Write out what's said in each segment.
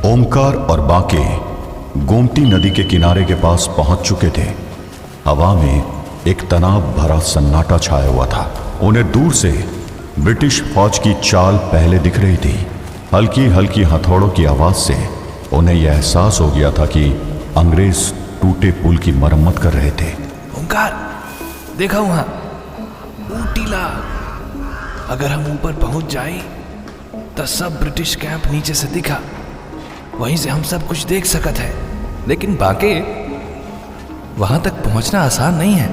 ओमकार और बाके गोमती नदी के किनारे के पास पहुंच चुके थे। हवा में एक तनाव भरा सन्नाटा छाया हुआ था। उन्हें दूर से ब्रिटिश फौज की चाल पहले दिख रही थी। हल्की हल्की हथौड़ों की आवाज से उन्हें यह एहसास हो गया था कि अंग्रेज टूटे पुल की मरम्मत कर रहे थे। ओमकार, देखा वहां वो टीला। अगर हम ऊपर पहुंच जाए तो सब ब्रिटिश कैंप नीचे से दिखा, वहीं से हम सब कुछ देख सकत है। लेकिन बाके वहां तक पहुंचना आसान नहीं है।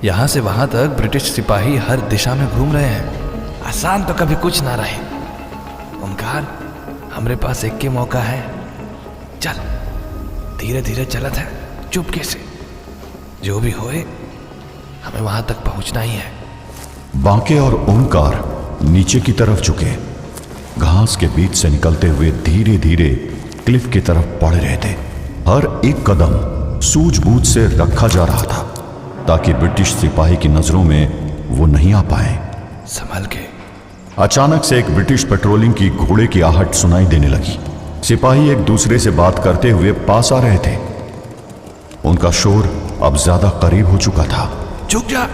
यहां से वहां तक ब्रिटिश सिपाही हर दिशा में घूम रहे हैं। आसान तो कभी कुछ ना रहे। ओमकार, हमरे पास एक के मौका है। चल, धीरे धीरे चलत है, चुपके से। जो भी होए, हमें वहां तक पहुंचना ही है। बाके और ओमकार नीचे की तरफ झुके, घास के बीच से निकलते हुए धीरे धीरे क्लिफ की तरफ बढ़ रहे थे। हर एक कदम सूझबूझ से रखा जा रहा था ताकि ब्रिटिश सिपाही की नजरों में वो नहीं आ पाए। संभल के। अचानक से एक ब्रिटिश पेट्रोलिंग की घोड़े की आहट सुनाई देने लगी। सिपाही एक दूसरे से बात करते हुए पास आ रहे थे। उनका शोर अब ज्यादा करीब हो चुका था। झुक जा,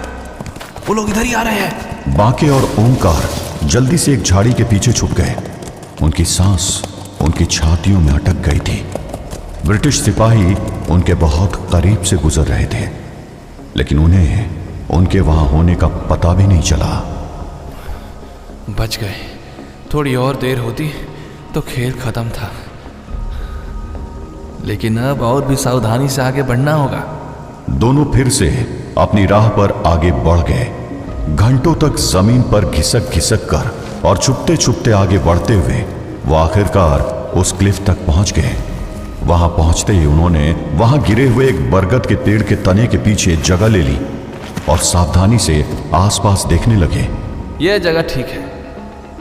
वो लोग इधर ही आ रहे हैं। बाके और ओमकार जल्दी से एक झाड़ी के पीछे छुप गए। उनकी सांस उनकी छातियों में अटक गई थी। ब्रिटिश सिपाही उनके बहुत करीब से गुजर रहे थे, लेकिन उन्हें उनके वहां होने का पता भी नहीं चला। बच गए। थोड़ी और देर होती तो खेल खत्म था, लेकिन अब और भी सावधानी से आगे बढ़ना होगा। दोनों फिर से अपनी राह पर आगे बढ़ गए। घंटों तक जमीन पर घिसक घिसक कर और छुपते छुपते आगे बढ़ते हुए वो आखिरकार उस क्लिफ तक पहुंच गए। वहां पहुंचते ही उन्होंने वहां गिरे हुए एक बरगद के पेड़ के तने के पीछे जगह ले ली और सावधानी से आसपास देखने लगे। यह जगह ठीक है।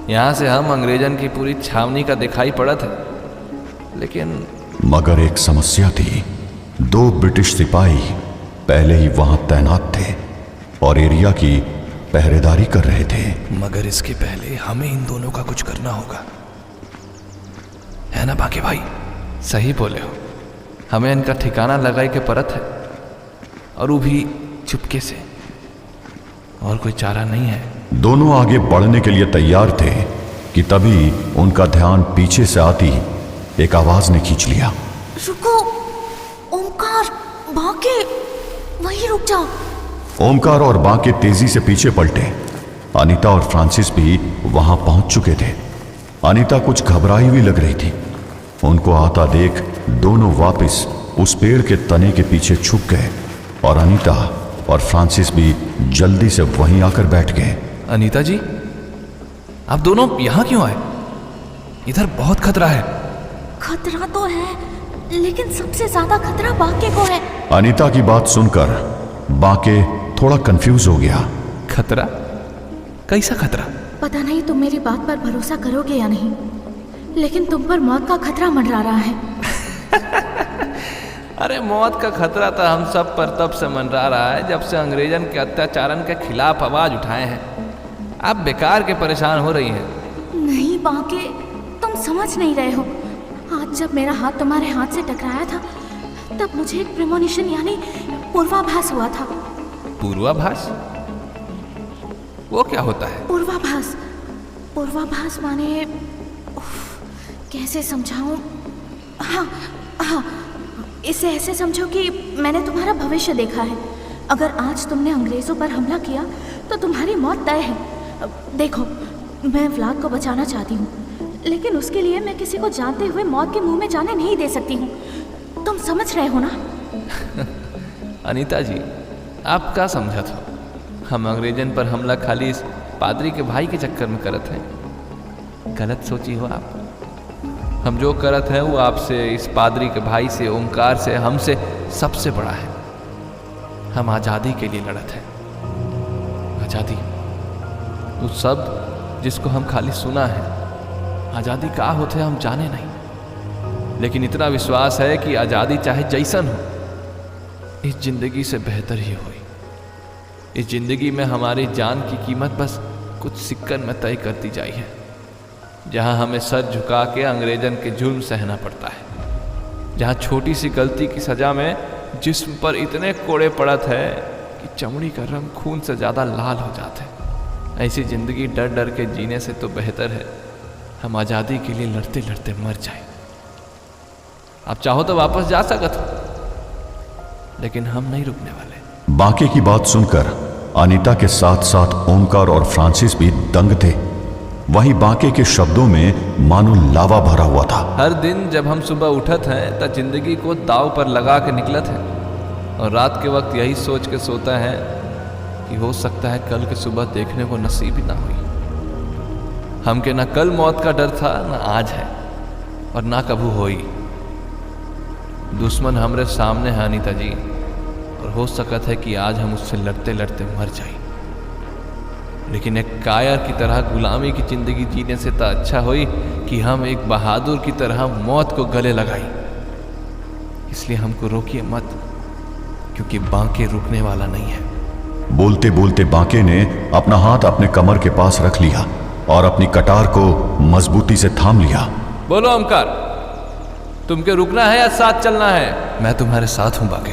यहां से हम अंग्रेजन की पूरी छावनी का दिखाई पड़ा था, लेकिन मगर एक समस्या थी। 2 ब्रिटिश सिपाही पहले ही वहां तैनात थे और एरिया की पहरेदारी कर रहे थे। मगर इसके पहले हमें इन दोनों का कुछ करना होगा, है ना बाके भाई? सही बोले हो। हमें इनका ठिकाना लगाई के परत है, और वो भी चुपके से। और कोई चारा नहीं है। दोनों आगे बढ़ने के लिए तैयार थे कि तभी उनका ध्यान पीछे से आती एक आवाज ने खींच लिया। रुको ओमकार, बाके, वहीं रुक जाओ। ओमकार और बाके तेजी से पीछे पलटे। अनीता और फ्रांसिस भी वहां पहुंच चुके थे। अनीता कुछ घबराई हुई लग रही थी। उनको आता देख दोनों वापस उस पेड़ के तने के पीछे छुप गए और अनीता और फ्रांसिस भी जल्दी से वहीं आकर बैठ गए। अनीता जी, आप दोनों यहां क्यों आए? इधर बहुत खतरा है। खतरा तो है, लेकिन सबसे ज्यादा खतरा बाके को है। अनीता की बात सुनकर बाके थोड़ा कंफ्यूज हो गया। खतरा? कैसा खतरा? पता नहीं तुम मेरी बात पर भरोसा करोगे या नहीं, लेकिन तुम पर मौत का खतरा मंडरा रहा है। अरे मौत का खतरा तो हम सब पर तब से मंडरा रहा है जब से अंग्रेजन के अत्याचारन के खिलाफ आवाज उठाए हैं। आप बेकार के परेशान हो रही हैं। नहीं बाके, तुम समझ नहीं रहे हो। आज जब मेरा हाथ तुम्हारे हाथ से टकराया था, तब मुझे एक प्रेमोनिशन यानी पूर्वाभास हुआ था। पूर्वाभास? वो क्या होता है? पूर्वाभास? पूर्वाभास माने कैसे समझाऊं? हाँ, इसे ऐसे समझो कि मैंने तुम्हारा भविष्य देखा है। अगर आज तुमने अंग्रेजों पर हमला किया तो तुम्हारी मौत तय है। देखो, मैं व्लाद को बचाना चाहती हूँ, लेकिन उसके लिए मैं किसी को जानते हुए मौत के मुंह में जाने नहीं दे सकती हूँ। तुम समझ रहे हो ना? अनीता जी, आप क्या समझत हो? हम अंग्रेजन पर हमला खाली इस पादरी के भाई के चक्कर में करत हैं। गलत सोची हो आप। हम जो करत हैं वो आपसे, इस पादरी के भाई से, ओमकार से, हमसे सबसे बड़ा है। हम आज़ादी के लिए लड़त हैं। आज़ादी, उस शब्द जिसको हम खाली सुना है। आज़ादी का होते हम जाने नहीं, लेकिन इतना विश्वास है कि आज़ादी चाहे जैसन हो, इस जिंदगी से बेहतर ही हुई। इस जिंदगी में हमारी जान की कीमत बस कुछ सिक्कन में तय करती जाई है। जहां हमें सर झुका के अंग्रेजन के जुल्म सहना पड़ता है, जहां छोटी सी गलती की सजा में जिस्म पर इतने कोड़े पड़त है कि चमड़ी का रंग खून से ज़्यादा लाल हो जाता है। ऐसी जिंदगी डर डर के जीने से तो बेहतर है हम आज़ादी के लिए लड़ते लड़ते मर जाएं। आप चाहो तो वापस जा सकते हो, लेकिन हम नहीं रुकने वाले। बांके की बात सुनकर अनीता के साथ साथ ओमकार और फ्रांसिस भी दंग थे। वहीं बांके के शब्दों में मानो लावा भरा हुआ था। हर दिन जब हम सुबह उठत हैं तो जिंदगी को दाव पर लगा के निकलत हैं, और रात के वक्त यही सोच के सोता है कि हो सकता है कल के सुबह देखने को नसीब ही ना हुई। हमके ना कल मौत का डर था, ना आज है, और ना कभी होई। दुश्मन हमरे सामने है अनीता जी, और हो सकता है कि आज हम उससे लड़ते लड़ते मर जाए, लेकिन एक कायर की तरह गुलामी की जिंदगी जीने से तो अच्छा हुई कि हम एक बहादुर की तरह मौत को गले लगाई। इसलिए हमको रोकिए मत, क्योंकि बांके रुकने वाला नहीं है। बोलते बोलते बांके ने अपना हाथ अपने कमर के पास रख लिया और अपनी कटार को मजबूती से थाम लिया। बोलो ओमकार, तुमके रुकना है या साथ चलना है? मैं तुम्हारे साथ हूं बांके।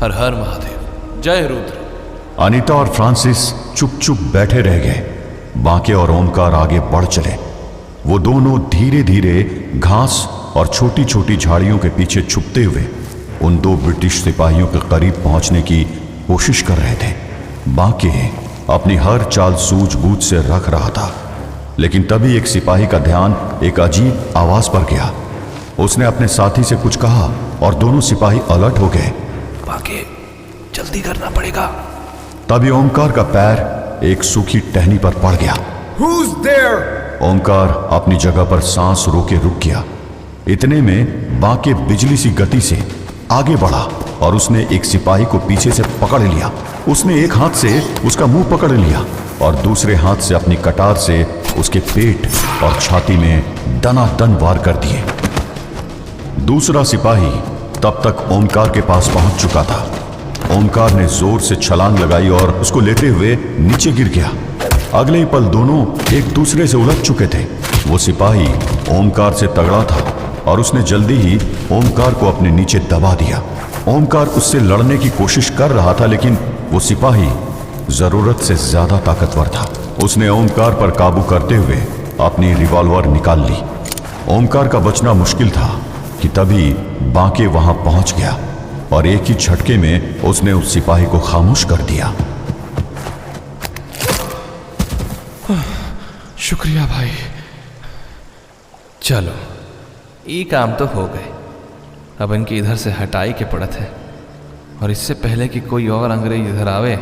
हर हर महादेव, जय रुद्र। अनीता और फ्रांसिस चुप चुप बैठे रह गए। बांके और ओमकार आगे बढ़ चले। वो दोनों धीरे धीरे घास और छोटी छोटी झाड़ियों के पीछे छुपते हुए उन दो ब्रिटिश सिपाहियों के करीब पहुंचने की कोशिश कर रहे थे। बांके अपनी हर चाल सूझबूझ से रख रहा था, लेकिन तभी एक सिपाही का ध्यान एक अजीब आवाज पर गया। उसने अपने साथी से कुछ कहा और दोनों सिपाही अलर्ट हो गए। बांके, जल्दी करना पड़ेगा। तभी ओमकार का पैर एक सूखी टहनी पर पड़ गया। Who's there? ओमकार अपनी जगह पर सांस रोके रुक गया। इतने में बांके बिजली सी गति से आगे बढ़ा और उसने एक सिपाही को पीछे से पकड़ लिया। उसने एक हाथ से उसका मुंह पकड़ लिया और दूसरे हाथ से अपनी कटार से उसके पेट और छाती में दनादन वार कर दिए। दूसरा सिपाही तब तक ओमकार के पास पहुंच चुका था। ओमकार ने जोर से छलांग लगाई और उसको लेते हुए नीचे गिर गया। अगले ही पल दोनों एक दूसरे से उलझ चुके थे। वो सिपाही ओमकार से तगड़ा था और उसने जल्दी ही ओमकार को अपने नीचे दबा दिया। ओमकार उससे लड़ने की कोशिश कर रहा था, लेकिन वो सिपाही जरूरत से ज्यादा ताकतवर था। उसने ओमकार पर काबू करते हुए अपनी रिवॉल्वर निकाल ली। ओमकार का बचना मुश्किल था कि तभी बांके वहां पहुंच गया और एक ही झटके में उसने उस सिपाही को खामोश कर दिया। शुक्रिया भाई। चलो, ये काम तो हो गए। अब इनकी इधर से हटाई के पड़त है, और इससे पहले कि कोई और अंग्रेज इधर आवे,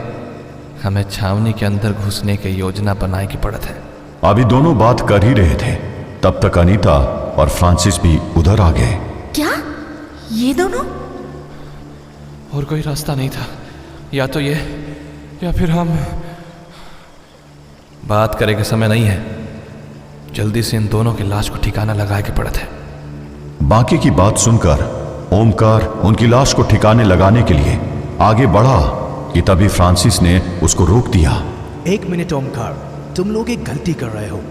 हमें छावनी के अंदर घुसने की योजना बनाए की पड़त है। अभी दोनों बात कर ही रहे थे, तब तक अनीता और फ्रांसिस भी उधर आ गए। क्या ये दोनों? और कोई रास्ता नहीं था, या तो ये या फिर हम। बात करे के समय नहीं है, जल्दी से इन दोनों की लाश को ठिकाना लगाए के पड़त है। बांके की बात सुनकर ओमकार उनकी लाश को ठिकाने लगाने के लिए आगे बढ़ा कि तभी फ्रांसिस ने उसको रोक दिया। एक मिनट ओमकार, तुम लोग एक गलती कर रहे हो।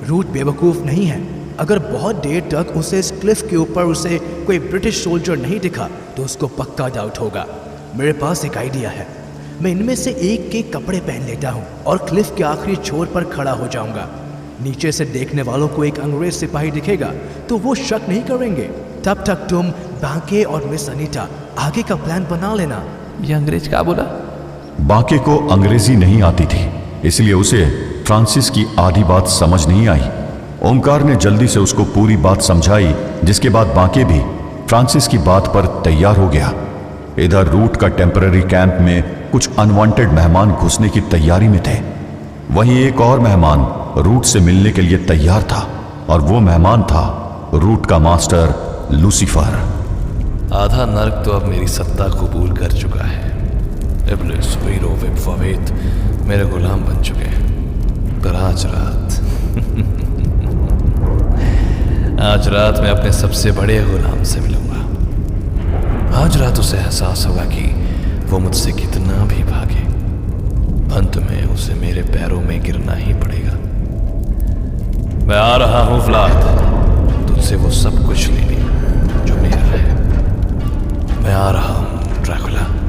रूट बेवकूफ नहीं है। अगर बहुत देर तक उसे इस क्लिफ के ऊपर उसे कोई ब्रिटिश सोल्जर नहीं दिखा तो उसको पक्का डाउट होगा। मेरे पास एक आइडिया है। मैं इनमें से एक के कपड़े पहन लेता हूँ और क्लिफ के आखिरी छोर पर खड़ा हो जाऊंगा। नीचे से देखने वालों को एक अंग्रेज सिपाही दिखेगा तो वो शक नहीं करेंगे। तब तक तुम बांके और मिस अनीता आगे का प्लान बना लेना। ये अंग्रेज क्या बोला? बांके को अंग्रेजी नहीं आती थी, इसलिए उसे फ्रांसिस की आधी बात समझ नहीं आई। ओमकार ने जल्दी से उसको पूरी बात समझाई, जिसके बाद बांके भी फ्रांसिस की बात पर तैयार हो गया। इधर रूट का टेम्पररी कैंप में कुछ अनवांटेड मेहमान घुसने की तैयारी में थे। वहीं एक और मेहमान रूट से मिलने के लिए तैयार था, और वो मेहमान था रूट का मास्टर लूसीफर। आधा नर्क तो अब मेरी सत्ता कबूल कर चुका है। इब्लिस, वीरो, विपफावेत मेरे गुलाम बन चुके हैं। पर आज रात मैं अपने सबसे बड़े गुलाम से मिलूंगा। आज रात उसे एहसास होगा कि वो मुझसे कितना भी भागे, अंत में उसे मेरे पैरों में गिरना ही पड़ेगा। मैं आ रहा हूं व्लाद, तुझसे वो सब कुछ लेने जो मेरा है। मैं आ रहा हूं ड्रैकुला।